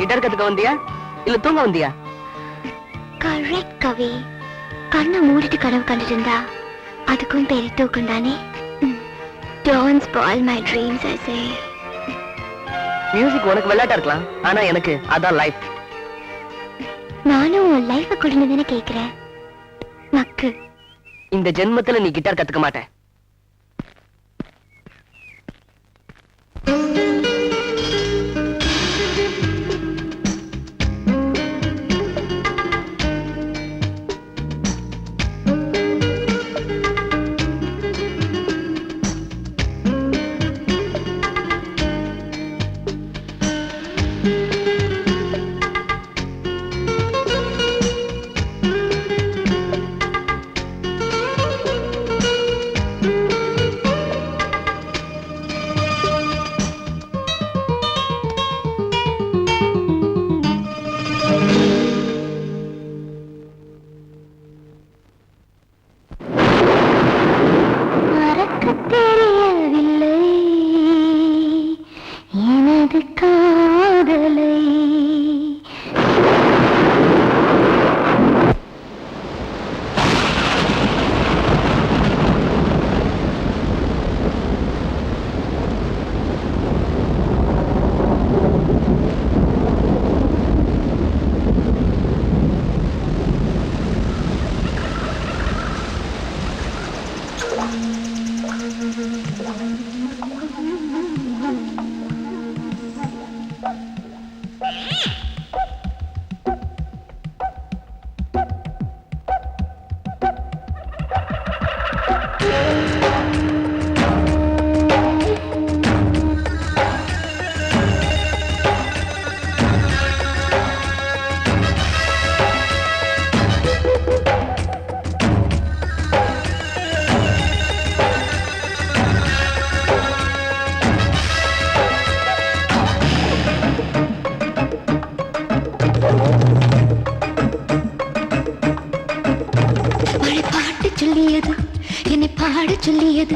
Guitar கத்துக்க வந்தியா இல்ல தூங்க வந்தியா? கரெக்ட் கவி. கண்ணை மூடிட்டு கனவு கண்டுட்டு இருந்தா அதுக்கும் பெரிய தூக்கம் தானே. Don't spoil my dreams, I say. Music உனக்கு விளையாட்டா இருக்கலாம், ஆனா எனக்கு அதான் லைஃப். நானும் உன் லைஃப கொடுன்னு கேக்குறேன். மக்கு இந்த ஜென்மத்துல நீ கிட்டார் கத்துக்க மாட்ட. சொல்லியது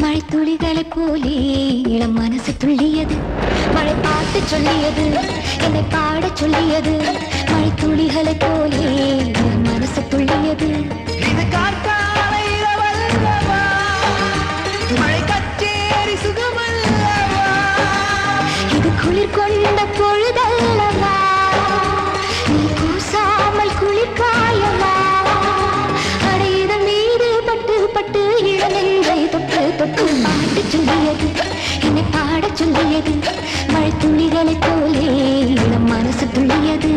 மழை துளிகளை போலே இளம் மனசு துள்ளியது. மழை பாட்டு சொல்லியது என்னை பாட சொல்லியது மழை துளிகளை போலே இளம் மனசு துள்ளியது. இது காற்றாலை இரவல்லவா, மழை கச்சேரி சுகமல்லவா, இது குளிர் கொண்ட பொழுதல்லவா, நீ கூசாமல் குளிர் காயவா, பட்டு இளநெஞ்சை தொட்டு தொட்டு பாட்டு சொல்லியது என்னை பாட சொல்லியது மழை துளிகளை போலே இளம் மனசு துள்ளியது.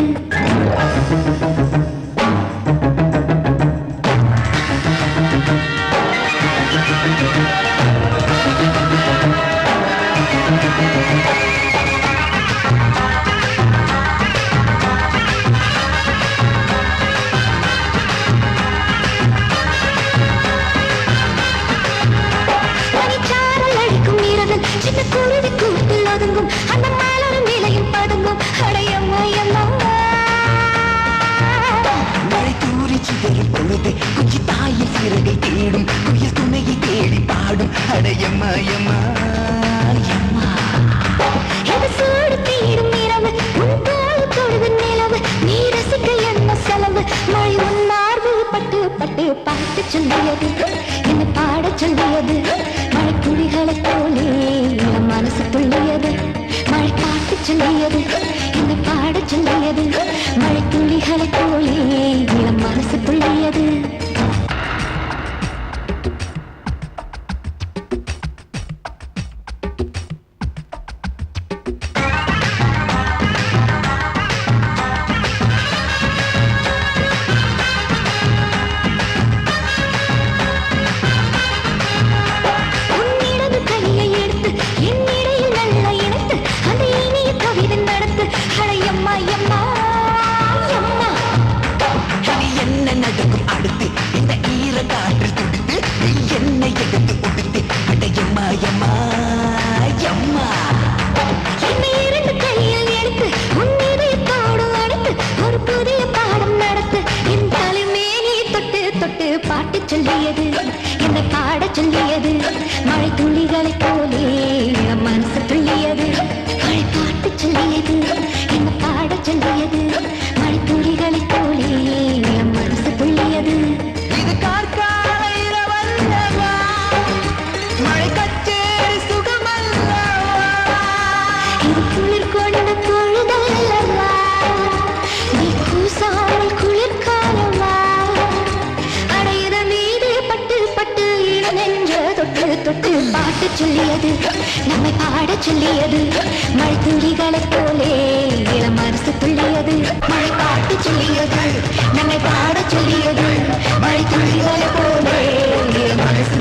சின்ன குருவி கூட்டில் ஒதுங்கும் அந்த மாலரும் நிலையும் பதுங்கும் அடையம்மா மழை தூரி சிதறும் பொழுது குச்சி தாயில் சிறகை தேடும் குயில் துணையை தேடி பாடும் அடையம்மா இது சூடு தீடும் இரவு உன் தோல் தொழுது நிலவு நீ ரசிக்க என்ன செலவு மழை உன் மார்பு பட்டு பட்டு பாட்டு சொல்லியது என்னை பாட சொல்லியது மழை துளிகளை போலே இளம் மனசு துள்ளியது. மழை பாட்டு சொல்லியது என்னை பாட சொல்லியது மழை துளிகளை போலே இளம் மனசு துள்ளியது. பாட்டு சொல்லியது என்னை பாட சொல்லியது மழை துளிகளை போலே மனசு துள்ளியது மழை பாட்டு சொல்லியது என்னை பாட சொல்லியது மழைத்துளிகளைப் போலே என் மனசு துள்ளியது இது கார்கால இரவல்லவா மழை கச்சேரி சுகமல்லவா இது குளிர் கொண்ட பொழுதல்லவா நீ கூசாமல் குளிர்காலவா அடையிற மீது பட்டு பட்டு இளநெஞ்ச தொட்டு தொட்டு பாட்டு சொல்லியது நம்மை பாடச் சொல்லியது மழை துளிகளைப் போலே இளம் மனசு துள்ளியது மழை பாட்டு சொல்லியது நம்மை பாடச் சொல்லியது மழை துளிகளைப் போலே இளம் மனசு